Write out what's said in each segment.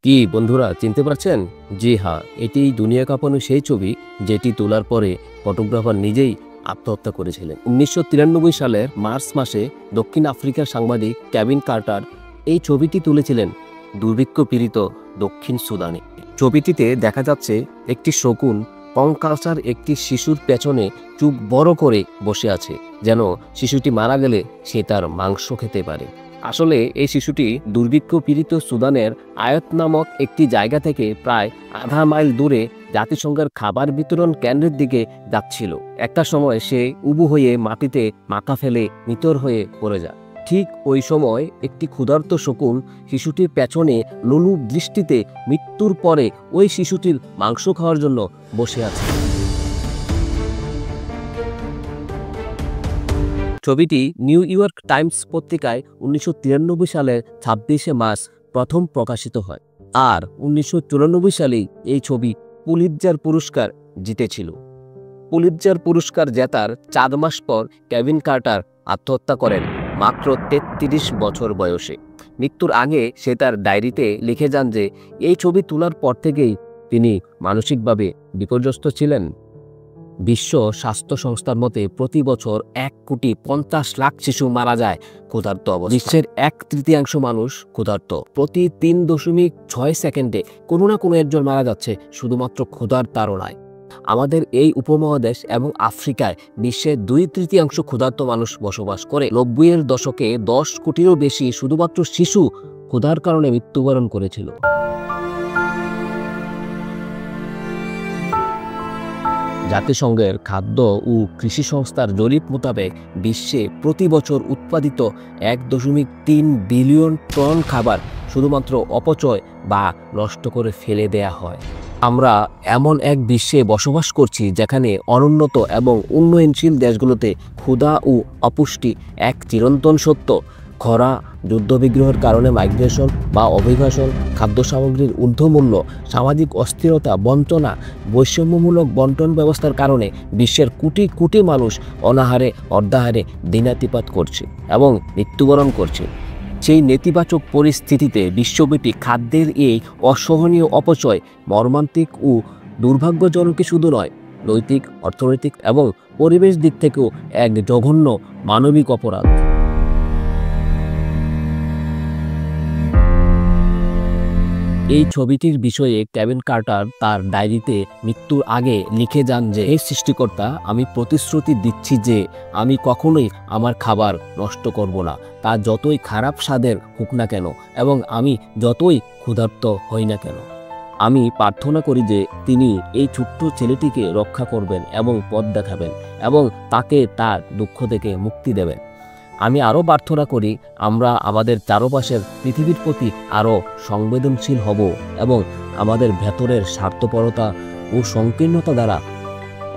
কি বন্ধুরা চিনতে পারছেন? জি হ্যাঁ, এটি দুনিয়া কাঁপানো সেই ছবি যেটি তোলার পরে ফটোগ্রাফার নিজেই আত্মহত্যা করেছিলেন। ১৯৯৩ সালের মার্চ মাসে দক্ষিণ আফ্রিকার সাংবাদিক কেভিন কার্টার এই ছবিটি তুলেছিলেন দুর্ভিক্ষ পীড়িত দক্ষিণ সুদানে। ছবিটিতে দেখা যাচ্ছে একটি শকুন কঙ্কালসার একটি শিশুর পেছনে চুপ বড় করে বসে আছে, যেন শিশুটি মারা গেলে সে তার মাংস খেতে পারে। আসলে এই শিশুটি দুর্ভিক্ষ পীড়িত সুদানের আয়ত নামক একটি জায়গা থেকে প্রায় আধা মাইল দূরে জাতিসংঘের খাবার বিতরণ কেন্দ্রের দিকে যাচ্ছিল। একটা সময় সে উবু হয়ে মাটিতে মাথা ফেলে নিথর হয়ে পড়ে যায়। ঠিক ওই সময় একটি ক্ষুধার্ত শকুন শিশুটির পেছনে লোলুপ দৃষ্টিতে মৃত্যুর পরে ওই শিশুটির মাংস খাওয়ার জন্য বসে আছে। ছবিটি নিউ ইয়র্ক টাইমস পত্রিকায় ১৯৯৩ সালের ২৬শে মার্চ প্রথম প্রকাশিত হয়, আর ১৯৯৪ সালেই এই ছবি পুলিৎজার পুরস্কার জিতেছিল। পুলিৎজার পুরস্কার জেতার ৪ মাস পর কেভিন কার্টার আত্মহত্যা করেন মাত্র ৩৩ বছর বয়সে। মৃত্যুর আগে সে তার ডায়েরিতে লিখে যান যে এই ছবি তোলার পর থেকেই তিনি মানসিকভাবে বিপর্যস্ত ছিলেন। বিশ্ব স্বাস্থ্য সংস্থার মতে প্রতি বছর ১,৫০,০০,০০০ শিশু মারা যায় ক্ষুধার্ত অবস্থায়। বিশ্বের ১/৩ মানুষ ক্ষুধার্ত। প্রতি ৩.৬ সেকেন্ডে কোনো না কোনো একজন মারা যাচ্ছে শুধুমাত্র ক্ষুধার তাড়নায়। আমাদের এই উপমহাদেশ এবং আফ্রিকায় বিশ্বের ২/৩ ক্ষুধার্ত মানুষ বসবাস করে। ৯০-এর দশকে ১০ কোটিরও বেশি শুধুমাত্র শিশু ক্ষুধার কারণে মৃত্যুবরণ করেছিল। জাতিসংঘের খাদ্য ও কৃষি সংস্থার জরিপ মোতাবেক বিশ্বে প্রতি বছর উৎপাদিত ১.৩ বিলিয়ন টন খাবার শুধুমাত্র অপচয় বা নষ্ট করে ফেলে দেয়া হয়। আমরা এমন এক বিশ্বে বসবাস করছি যেখানে অনুন্নত এবং উন্নয়নশীল দেশগুলোতে ক্ষুধা ও অপুষ্টি এক চিরন্তন সত্য। খরা, যুদ্ধবিগ্রহের কারণে মাইগ্রেশন বা অভিবাসন, খাদ্য সামগ্রীর ঊর্ধ্বমূল্য, সামাজিক অস্থিরতা, বঞ্চনা, বৈষম্যমূলক বন্টন ব্যবস্থার কারণে বিশ্বের কোটি কোটি মানুষ অনাহারে অর্ধাহারে দিনাতিপাত করছে এবং মৃত্যুবরণ করছে। সেই নেতিবাচক পরিস্থিতিতে বিশ্বব্যাপী খাদ্যের এই অসহনীয় অপচয় মর্মান্তিক ও দুর্ভাগ্যজনক শুধু নয়, নৈতিক, অর্থনৈতিক এবং পরিবেশ দিক থেকেও এক জঘন্য মানবিক অপরাধ। এই ছবিটির বিষয়ে কেভিন কার্টার তার ডায়েরিতে মৃত্যুর আগে লিখে যান যে, হে সৃষ্টিকর্তা, আমি প্রতিশ্রুতি দিচ্ছি যে আমি কখনোই আমার খাবার নষ্ট করব না, তা যতই খারাপ স্বাদের হোক না কেন এবং আমি যতই ক্ষুধার্ত হই না কেন। আমি প্রার্থনা করি যে তিনি এই ছোট্ট ছেলেটিকে রক্ষা করবেন এবং পথ দেখাবেন এবং তাকে তার দুঃখ থেকে মুক্তি দেবেন। আমি আরও প্রার্থনা করি আমরা আমাদের চারপাশের পৃথিবীর প্রতি আরও সংবেদনশীল হব এবং আমাদের ভেতরের স্বার্থপরতা ও সংকীর্ণতা দ্বারা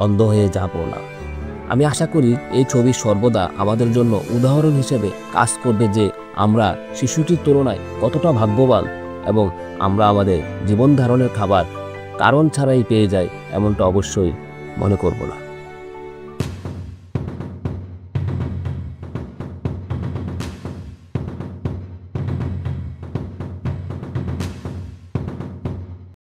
অন্ধ হয়ে যাব না। আমি আশা করি এই ছবি সর্বদা আমাদের জন্য উদাহরণ হিসেবে কাজ করবে যে আমরা শিশুটির তুলনায় কতটা ভাগ্যবান এবং আমরা আমাদের জীবন ধারণের খাবার কারণ ছাড়াই পেয়ে যাই এমনটা অবশ্যই মনে করব না।